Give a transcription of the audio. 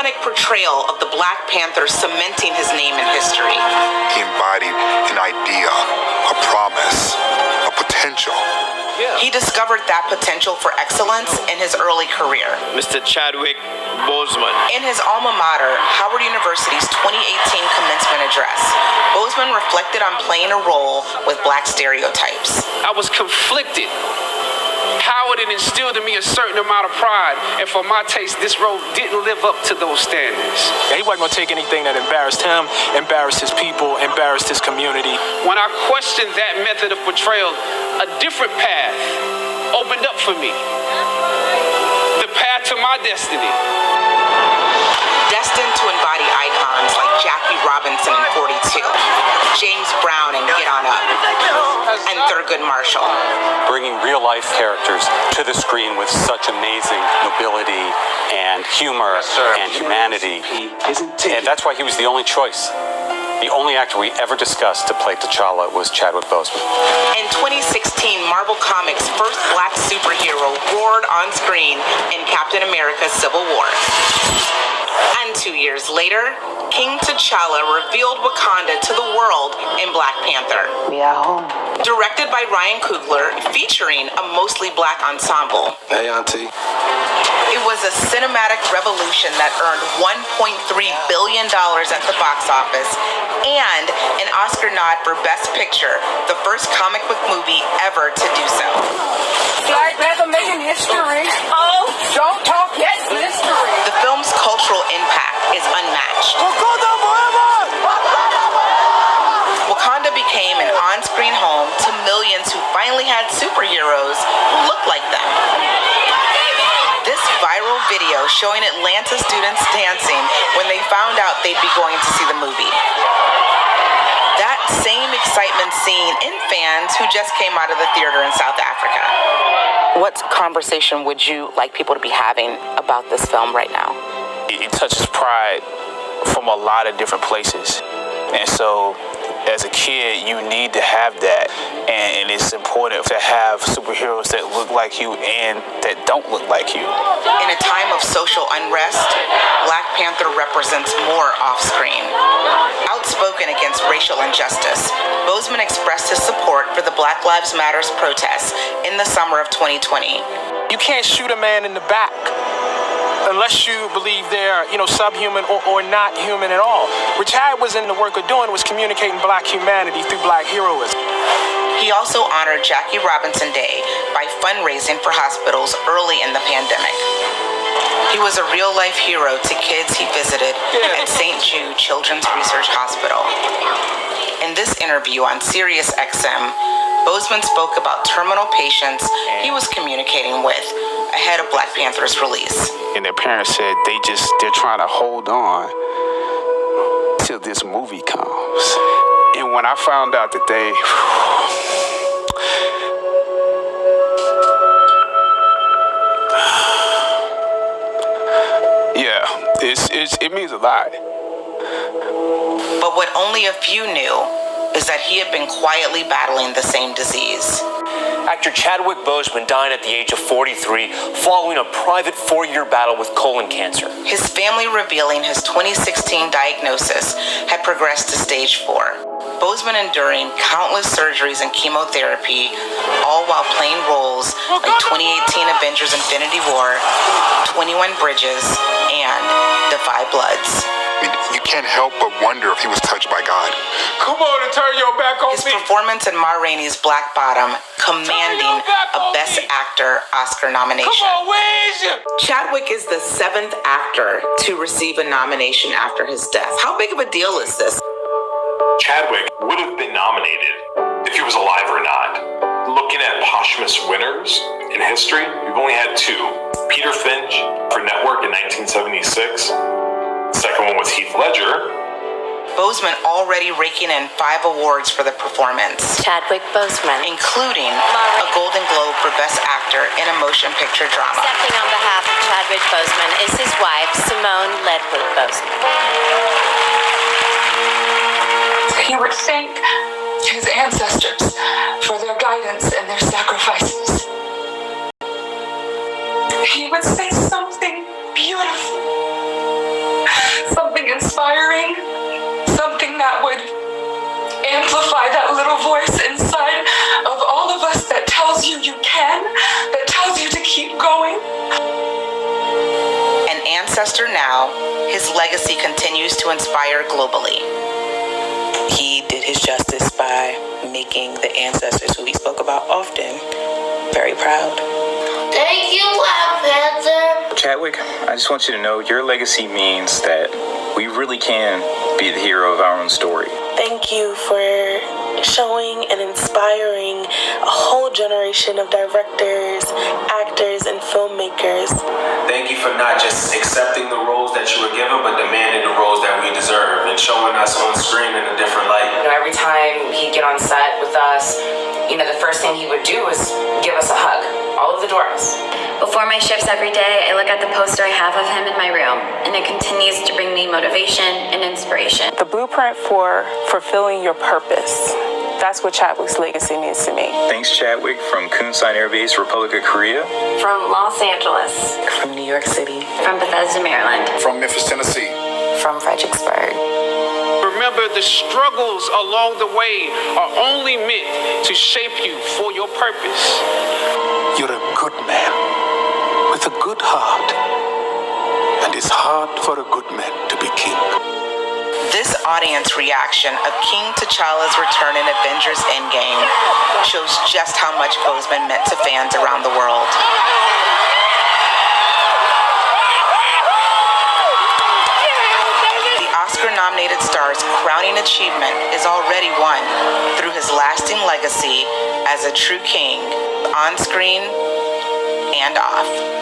iconic portrayal of the Black Panther cementing his name in history. He embodied an idea, a promise, a potential. He discovered that potential for excellence in his early career. Mr. Chadwick Boseman. In his alma mater, Howard University's 2018 commencement address, Boseman reflected on playing a role with Black stereotypes. I was conflicted. Howard had instilled in me a certain amount of pride, and for my taste, this role didn't live up to those standards. He wasn't going to take anything that embarrassed him, embarrassed his people, embarrassed his community. When I questioned that method of portrayal, a different path opened up for me. The path to my destiny. Destined to embody icons like Jackie Robinson in 42, James Brown in Get On Up, and Thurgood Marshall. Bringing real-life characters to the screen with such amazing nobility and humor and humanity. And that's why he was the only choice. The only actor we ever discussed to play T'Challa was Chadwick Boseman. In 2016, Marvel Comics' first Black superhero roared on screen in Captain America: Civil War. And 2 years later, King T'Challa revealed Wakanda to the world in Black Panther. Directed by Ryan Coogler, featuring a mostly Black ensemble. Hey, Auntie. It was a cinematic revolution that earned $1.3 billion at the box office and an Oscar nod for Best Picture, the first comic book movie ever to do so. Black Panther making history. Oh, don't talk yet, history. The film's cultural impact is unmatched. Wakanda became an on-screen home to millions who finally had superheroes who looked like them. This viral video showing Atlanta students dancing when they found out they'd be going to see the movie. That same excitement seen in fans who just came out of the theater in South Africa. What conversation would you like people to be having about this film right now? It touches pride from a lot of different places. And so as a kid, you need to have that. And it's important to have superheroes that look like you and that don't look like you. In a time of social unrest, Black Panther represents more off-screen. Outspoken against racial injustice, Boseman expressed his support for the Black Lives Matter protests in the summer of 2020. You can't shoot a man in the back unless you believe they're, subhuman or not human at all. What Chad was in the work of doing was communicating Black humanity through Black heroism. He also honored Jackie Robinson Day by fundraising for hospitals early in the pandemic. He was a real-life hero to kids he visited at St. Jude Children's Research Hospital. In this interview on SiriusXM, Boseman spoke about terminal patients he was communicating with ahead of Black Panther's release. And their parents said they're trying to hold on till this movie comes. And when I found out that it means a lot. But what only a few knew is that he had been quietly battling the same disease. Actor Chadwick Boseman died at the age of 43 following a private 4-year battle with colon cancer. His family revealing his 2016 diagnosis had progressed to stage 4. Boseman enduring countless surgeries and chemotherapy, all while playing roles like 2018 Avengers Infinity War, 21 Bridges, and Defy Bloods. You can't help but wonder if he was touched by God. Come on and turn your back on His me. performance in Ma Rainey's Black Bottom commanding a Best Actor Oscar nomination. Come on, where is you? Chadwick is the 7th actor to receive a nomination after his death. How big of a deal is this? Chadwick would have been nominated if he was alive or not. Looking at posthumous winners in history, we've only had 2. Peter Finch for Network in 1976. The second one was Heath Ledger. Boseman already raking in 5 awards for the performance. Chadwick Boseman, including a Golden Globe for Best Actor in a Motion Picture Drama. Accepting on behalf of Chadwick Boseman is his wife, Simone Ledwood Boseman. He would thank his ancestors for their guidance and their sacrifices. He would say something beautiful. inspiring, something that would amplify that little voice inside of all of us that tells you you can, that tells you to keep going. An ancestor now, his legacy continues to inspire globally. He did his justice by making the ancestors who he spoke about often very proud. Thank you, Black Panther. Chadwick, I just want you to know your legacy means that we really can be the hero of our own story. Thank you for showing and inspiring a whole generation of directors, actors, and filmmakers. Thank you for not just accepting the roles that you were given, but demanding the roles that we deserve and showing us on screen in a different light. You know, every time he'd get on set with us, you know, the first thing he would do was give us a hug, all of the doors. Before my shifts every day, I look at the poster I have of him in my room, and it continues to bring me motivation and inspiration. The blueprint for fulfilling your purpose. That's what Chadwick's legacy means to me. Thanks, Chadwick, from Kunsan Air Base, Republic of Korea. From Los Angeles. From New York City. From Bethesda, Maryland. From Memphis, Tennessee. From Fredericksburg. Remember, the struggles along the way are only meant to shape you for your purpose. You're a good man with a good heart, and it's hard for a good man to be king. This audience reaction of King T'Challa's return in Avengers Endgame shows just how much Boseman meant to fans around the world. The Oscar-nominated star's crowning achievement is already won through his lasting legacy as a true king, on screen and off.